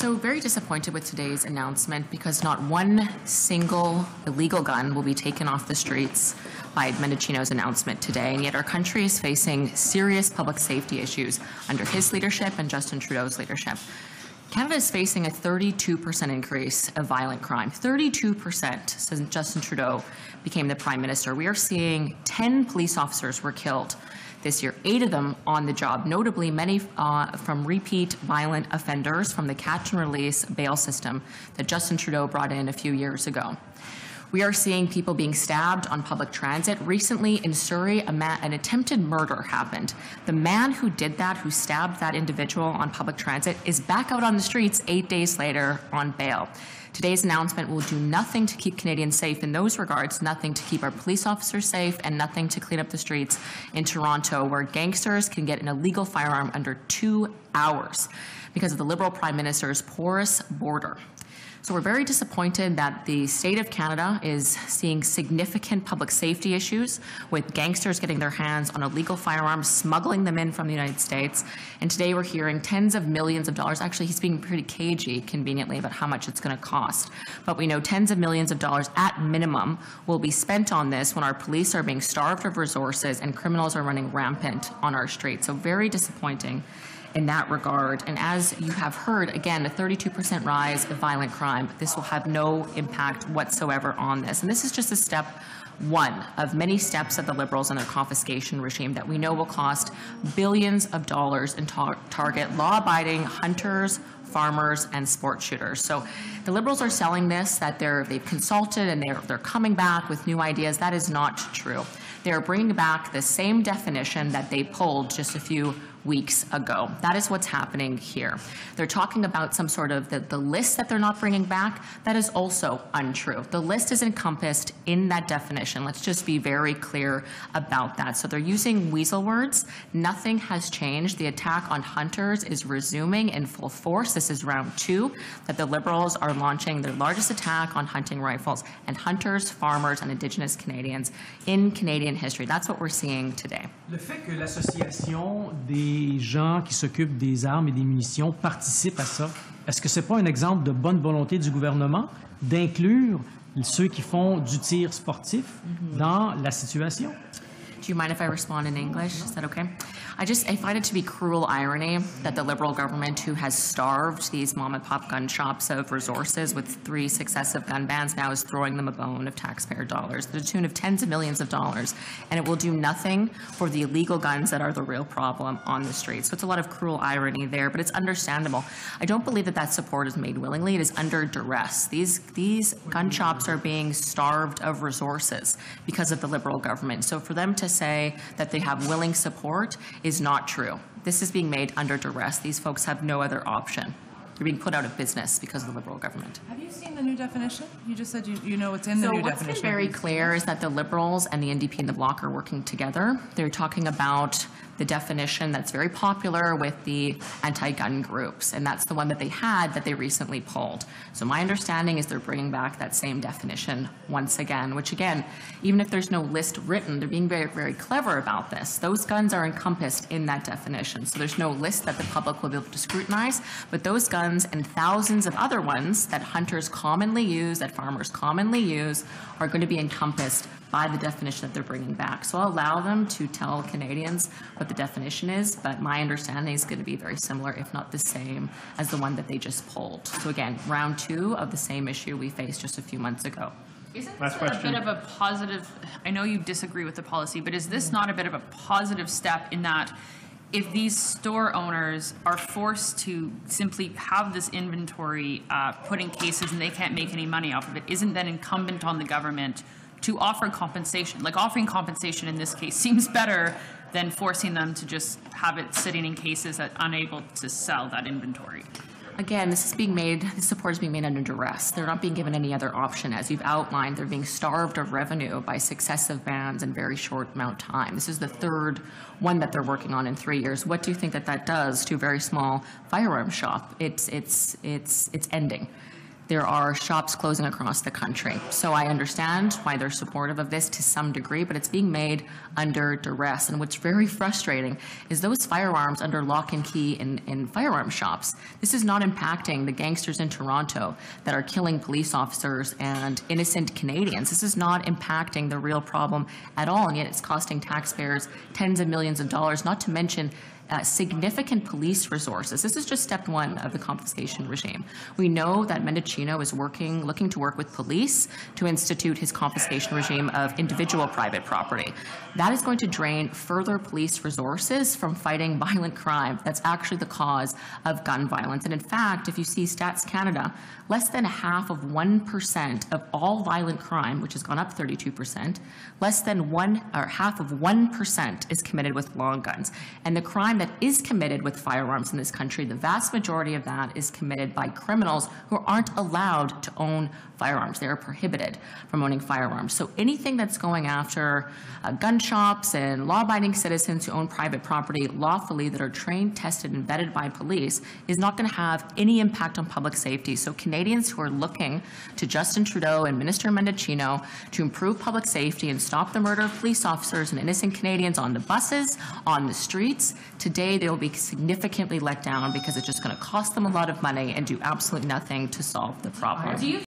So very disappointed with today's announcement because not one single illegal gun will be taken off the streets by Mendicino's announcement today, and yet our country is facing serious public safety issues under his leadership and Justin Trudeau's leadership. Canada is facing a 32% increase of violent crime, 32% since Justin Trudeau became the Prime Minister. We are seeing 10 police officers were killed this year, 8 of them on the job, notably many from repeat violent offenders from the catch and release bail system that Justin Trudeau brought in a few years ago. We are seeing people being stabbed on public transit. Recently in Surrey, an attempted murder happened. The man who did that, who stabbed that individual on public transit, is back out on the streets 8 days later on bail. Today's announcement will do nothing to keep Canadians safe in those regards, nothing to keep our police officers safe, and nothing to clean up the streets in Toronto, where gangsters can get an illegal firearm under 2 hours because of the Liberal Prime Minister's porous border. So we're very disappointed that the state of Canada is seeing significant public safety issues with gangsters getting their hands on illegal firearms, smuggling them in from the United States. And today we're hearing tens of millions of dollars. Actually, he's being pretty cagey, conveniently, about how much it's going to cost. But we know tens of millions of dollars at minimum will be spent on this when our police are being starved of resources and criminals are running rampant on our streets. So very disappointing in that regard. And as you have heard, again, a 32% rise of violent crime. This will have no impact whatsoever on this. And this is just a step one of many steps of the Liberals and their confiscation regime that we know will cost billions of dollars and target law-abiding hunters, farmers, and sport shooters. So the Liberals are selling this, that they've consulted and they're coming back with new ideas. That is not true. They're bringing back the same definition that they pulled just a few weeks ago. That is what's happening here. They're talking about some sort of the list that they're not bringing back. That is also untrue. The list is encompassed in that definition. Let's just be very clear about that. So they're using weasel words. Nothing has changed. The attack on hunters is resuming in full force. This is round 2 that the Liberals are launching their largest attack on hunting rifles and hunters, farmers, and Indigenous Canadians in Canadian history. That's what we're seeing today. Le fait que l'association des gens qui s'occupent des armes et des munitions participent à ça, est-ce que c'est pas un exemple de bonne volonté du gouvernement d'inclure ceux qui font du tir sportif dans la situation? Do you mind if I respond in English? Is that okay? I find it to be cruel irony that the Liberal government, who has starved these mom-and-pop gun shops of resources with 3 successive gun bans, now is throwing them a bone of taxpayer dollars to the tune of tens of millions of dollars, and it will do nothing for the illegal guns that are the real problem on the streets. So it's a lot of cruel irony there, but it's understandable. I don't believe that support is made willingly. It is under duress. These gun shops are being starved of resources because of the Liberal government. So for them to say that they have willing support is not true. This is being made under duress. These folks have no other option. They're being put out of business because of the Liberal government. Have you seen the new definition? You just said you know what's in the new definition. So what's been very clear is that the Liberals and the NDP and the Bloc are working together. They're talking about the definition that's very popular with the anti-gun groups, and that's the one that they had that they recently pulled. So my understanding is they're bringing back that same definition once again, which again, even if there's no list written, they're being very, very clever about this. Those guns are encompassed in that definition. So there's no list that the public will be able to scrutinize, but those guns and thousands of other ones that hunters commonly use, that farmers commonly use, are going to be encompassed by the definition that they're bringing back. So I'll allow them to tell Canadians what the definition is, but my understanding is going to be very similar, if not the same, as the one that they just pulled. So again, round 2 of the same issue we faced just a few months ago. Isn't this a bit of a positive, I know you disagree with the policy, but is this not a bit of a positive step in that if these store owners are forced to simply have this inventory put in cases and they can't make any money off of it, isn't then incumbent on the government to offer compensation? Like, offering compensation in this case seems better than forcing them to just have it sitting in cases that unable to sell that inventory. Again, this support is being made under duress. They're not being given any other option. As you've outlined, they're being starved of revenue by successive bans in very short amount of time. This is the 3rd one that they're working on in 3 years. What do you think that does to a very small firearm shop? It's ending. There are shops closing across the country. So I understand why they're supportive of this to some degree, but it's being made under duress. And what's very frustrating is those firearms under lock and key in firearm shops. This is not impacting the gangsters in Toronto that are killing police officers and innocent Canadians. This is not impacting the real problem at all, and yet it's costing taxpayers tens of millions of dollars, not to mention significant police resources. This is just step one of the confiscation regime. We know that Mendocino is looking to work with police to institute his confiscation regime of individual private property. That is going to drain further police resources from fighting violent crime. That's actually the cause of gun violence. And in fact, if you see Stats Canada, less than half of 1% of all violent crime, which has gone up 32%, less than half of 1% is committed with long guns. And the crime that is committed with firearms in this country, the vast majority of that is committed by criminals who aren't allowed to own firearms. They are prohibited from owning firearms. So anything that's going after gun shops and law-abiding citizens who own private property lawfully that are trained, tested, and vetted by police is not going to have any impact on public safety. So Canadians who are looking to Justin Trudeau and Minister Mendocino to improve public safety and stop the murder of police officers and innocent Canadians on the buses, on the streets, today they will be significantly let down because it's just going to cost them a lot of money and do absolutely nothing to solve the problem.